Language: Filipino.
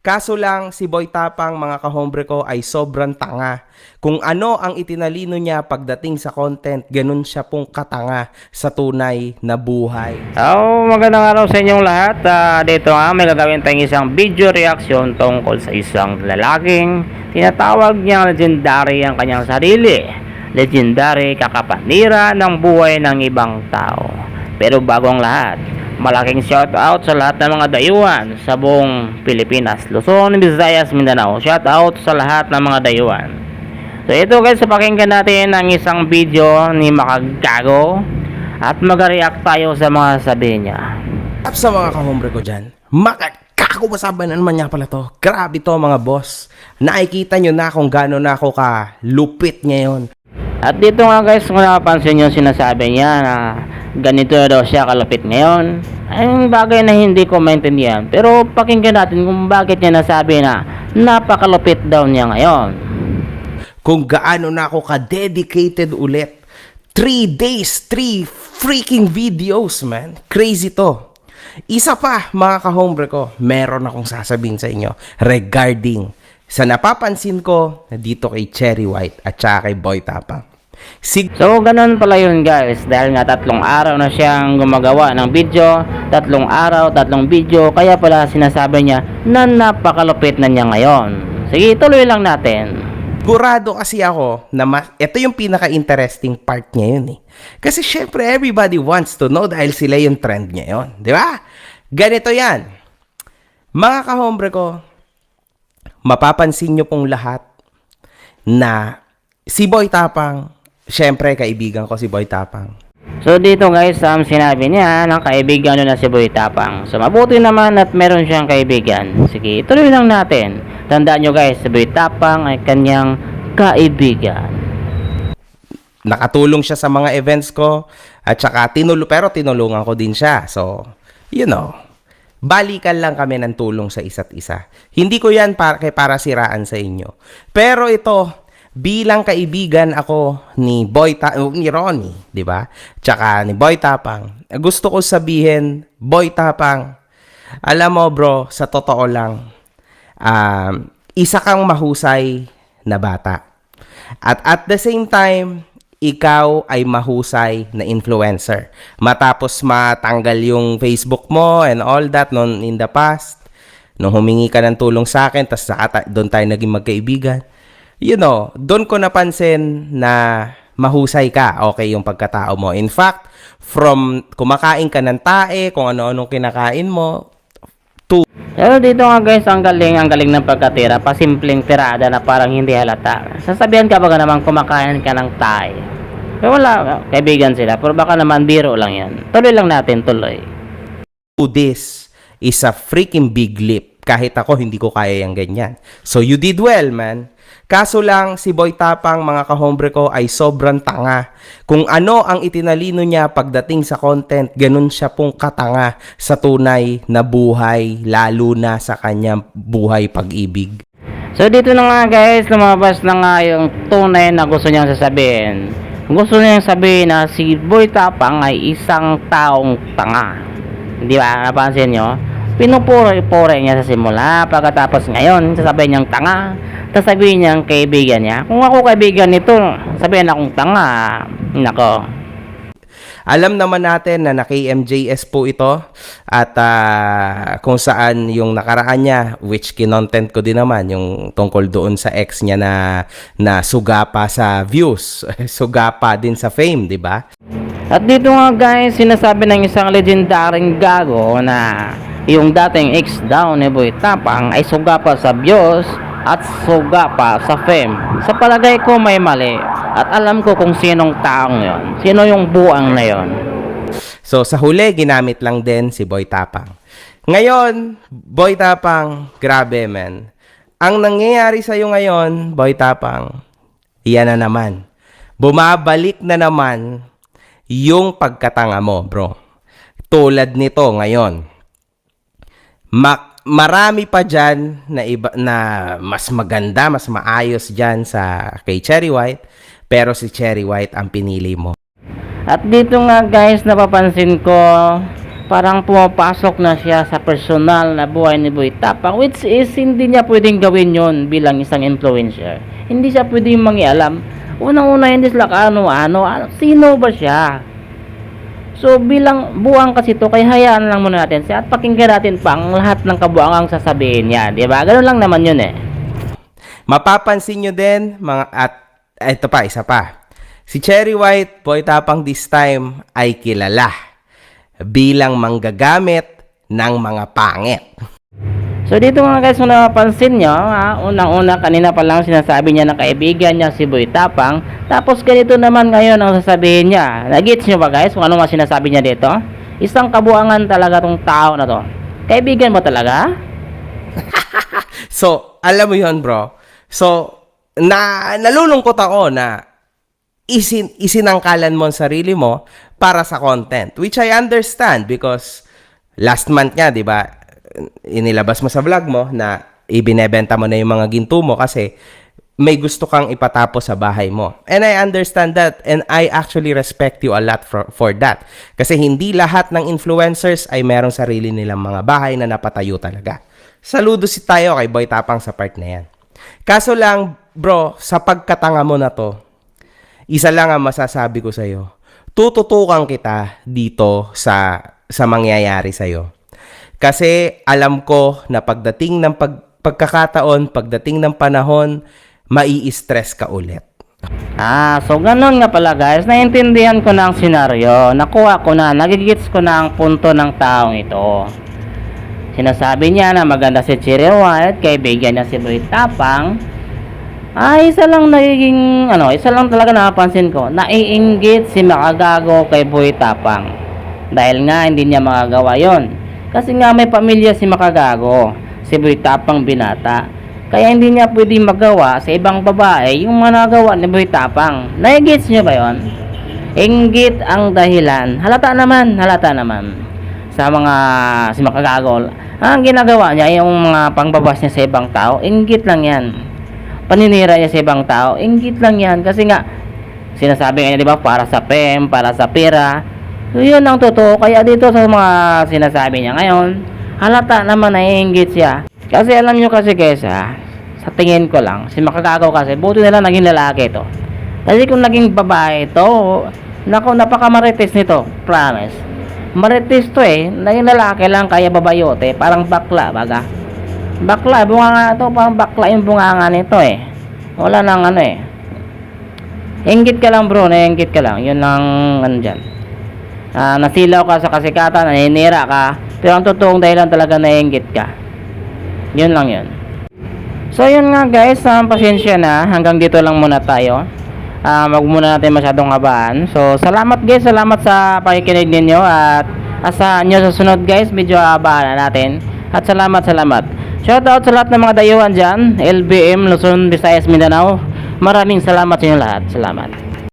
Kaso lang, si Boy Tapang, mga kahombre ko, ay sobrang tanga. Kung ano ang itinalino niya pagdating sa content, ganun siya pong katanga sa tunay na buhay. Magandang araw sa inyong lahat. Dito nga may gagawin tayong isang video reaction tungkol sa isang lalaking tinatawag niyang legendary ang kanyang sarili. Legendary kakapanira ng buhay ng ibang tao. Pero bago ang lahat, malaking shout out sa lahat ng mga dayuhan sa buong Pilipinas, Luzon, Visayas, Mindanao. Shout out sa lahat ng mga dayuhan. So ito guys, pakinggan natin ang isang video ni Makagago at mag-react tayo sa mga sabi niya. At sa mga kahombre ko dyan, makakakumasaban na naman niya pala to. Grabe to mga boss. Nakikita nyo na kung gano'n na ako kalupit ngayon. At dito nga guys, kung napapansin nyo, sinasabi niya na ganito daw siya kalapit ngayon. Ay bagay na hindi ko maintindihan. Pero pakinggan natin kung bakit niya nasabi na napakalupit daw niya ngayon. Kung gaano na ako ka-dedicated ulit. 3 days, 3 freaking videos, man. Crazy to. Isa pa, mga kahombre ko, meron akong sasabihin sa inyo regarding sa napapansin ko na dito kay Cherry White at saka kay Boy Tapang. So ganun pala yun guys, dahil nga 3 araw na siyang gumagawa ng video, 3 araw, 3 video, kaya pala sinasabi niya na napakalupit na niya ngayon. Sige, tuloy lang natin. Sigurado kasi ako na ito yung pinaka-interesting part niya yun eh. Kasi syempre everybody wants to know dahil sila yung trend niya yun. Di ba? Ganito yan. Mga kahombre ko, mapapansin nyo pong lahat na si Boy Tapang, syempre kaibigan ko si Boy Tapang. So dito guys, sinabi niya ng kaibigan na si Boy Tapang. So mabuti naman at meron siyang kaibigan. Sige, ituloy lang natin. Tandaan nyo guys, si Boy Tapang ay kanyang kaibigan. Nakatulong siya sa mga events ko at saka pero tinulungan ko din siya. So, you know, balikan lang kami ng tulong sa isa't isa. Hindi ko yan para siraan sa inyo. Pero ito, bilang kaibigan ako ni ni Ronnie, di ba? Tsaka ni Boy Tapang. Gusto ko sabihin, Boy Tapang, alam mo bro, sa totoo lang, isa kang mahusay na bata. At the same time, ikaw ay mahusay na influencer. Matapos matanggal yung Facebook mo and all that noon in the past, nung humingi ka ng tulong sa akin, tas doon tayo naging magkaibigan. You know, doon ko napansin na mahusay ka, okay yung pagkatao mo. In fact, from kumakain ka ng tae, kung ano-anong kinakain mo, Pero dito nga guys, ang galing ng pagkatira, pasimpleng tirada na parang hindi halata. Sasabihan ka ba naman kumakain ka ng tayo? Pero wala, kaibigan sila, pero baka naman biro lang yan. Tuloy lang natin, tuloy. This is a freaking big leap. Kahit ako, hindi ko kaya yung ganyan. So you did well, man. Kaso lang, si Boy Tapang, mga kahombre ko, ay sobrang tanga. Kung ano ang itinalino niya pagdating sa content, ganun siya pong katanga sa tunay na buhay, lalo na sa kanyang buhay pag-ibig. So dito na nga guys, lumabas na nga yung tunay na gusto niyang sasabihin. Gusto niyang sabihin na si Boy Tapang ay isang taong tanga. Di ba? Napansin nyo? Pinupuri-puri niya sa simula, pagkatapos ngayon, sasabihin niyang tanga. Sasabihin niyang kaibigan niya. Kung ako kaibigan nito, sabihin akong tanga. Nako. Alam naman natin na naka-MJS po ito at kung saan yung nakaraan niya, which kinontent ko din naman, yung tungkol doon sa ex niya na sugapa sa views, sugapa din sa fame, di ba? At dito nga guys, sinasabi ng isang legendaring gago na yung dating ex daw ni Boy Tapang ay sugapa sa views at sugapa sa fame. Sa palagay ko may mali at alam ko kung sinong taong yon, sino yung buang na yon. So sa huli, ginamit lang din si Boy Tapang. Ngayon, Boy Tapang, grabe man. Ang nangyayari sa'yo ngayon, Boy Tapang, iyan na naman. Bumabalik na naman yung pagkatanga mo, bro. Tulad nito ngayon. Marami pa dyan na, na mas maganda, mas maayos dyan sa kay Cherry White, pero si Cherry White ang pinili mo. At dito nga guys, napapansin ko parang pumapasok na siya sa personal na buhay ni Boy Tapang, which is hindi niya pwedeng gawin yon bilang isang influencer. Hindi siya pwedeng mangialam. Unang-una, hindi sila sino ba siya? So bilang buwang kasi to, kaya hayaan lang muna natin siya at pakinggan natin pa ang lahat ng kabuangang sasabihin niya, di ba? Ganun lang naman yun eh. Mapapansin nyo din, ito pa, isa pa. Si Cherry White, Boy Tapang this time ay kilala bilang manggagamit ng mga pangit. So dito nga guys, kung napapansin nyo, unang-una kanina pa lang sinasabi niya na kaibigan niya si Boy Tapang, tapos ganito naman ngayon ang sasabihin niya. Nagets nyo ba guys kung ano nga sinasabi niya dito? Isang kabuangan talaga tong tao na to. Kaibigan mo talaga? So, alam mo yon bro. So, nalulungkot ako na isinangkalan mo ang sarili mo para sa content, which I understand because last month nga, di ba, inilabas mo sa vlog mo na ibinebenta mo na yung mga ginto mo kasi may gusto kang ipatapos sa bahay mo. And I understand that and I actually respect you a lot for that. Kasi hindi lahat ng influencers ay merong sarili nilang mga bahay na napatayo talaga. Saludo tayo kay Boy Tapang sa part na yan. Kaso lang, bro, sa pagkatanga mo na to, isa lang ang masasabi ko sa'yo. Tututukan kita dito sa mangyayari sa'yo. Kasi alam ko na pagdating ng pagkakataon, pagdating ng panahon, mai-stress ka ulit. So ganun nga pala guys, naintindihan ko na ang senaryo, nakuha ko na, nagigits ko na ang punto ng taong ito. Sinasabi niya na maganda si Cherry White, kaibigan niya si Boy Tapang. Isa lang talaga napapansin ko, naiinggit si Makagago kay Boy Tapang. Dahil nga hindi niya magagawa yon. Kasi nga may pamilya si Makagago, si Boy Tapang binata. Kaya hindi niya pwedeng magawa sa ibang babae yung managawa ni Boy Tapang. Naigits niyo ba yon? Inggit ang dahilan. Halata naman. Sa mga si Makagago, ang ginagawa niya yung mga pangbabas niya sa ibang tao, inggit lang yan. Paninira niya sa ibang tao, inggit lang yan. Kasi nga, sinasabi niya, di ba, para sa fame, para sa pera. So yun ang totoo. Kaya dito sa mga sinasabi niya ngayon, halata naman na inggit siya. Kasi alam nyo kasi guys sa tingin ko lang, si Makagago kasi, buti nila naging lalaki ito. Kasi kung naging babae ito, naku, napaka-marites nito, promise. Marites to naging lalaki lang kaya babayote, parang bakla baga. Bakla, bunganga ito, parang bakla yung bunganga nito Wala nang Inggit ka lang bro, nainggit ka lang. Yun lang dyan. Nasilaw ka sa kasikatan, naninira ka, pero ang totoong dahilan talaga nainggit ka. Yun lang yun. So yun nga guys, pasensya na, hanggang dito lang muna tayo. Wag muna natin masyadong habaan. So salamat guys, salamat sa pakikinig ninyo at asa nyo sa sunod guys, medyo habaan na natin. At salamat. Shoutout sa lahat ng mga dayuhan dyan, LBM, Luzon, Visayas, Mindanao. Maraming salamat sa inyo lahat. Salamat.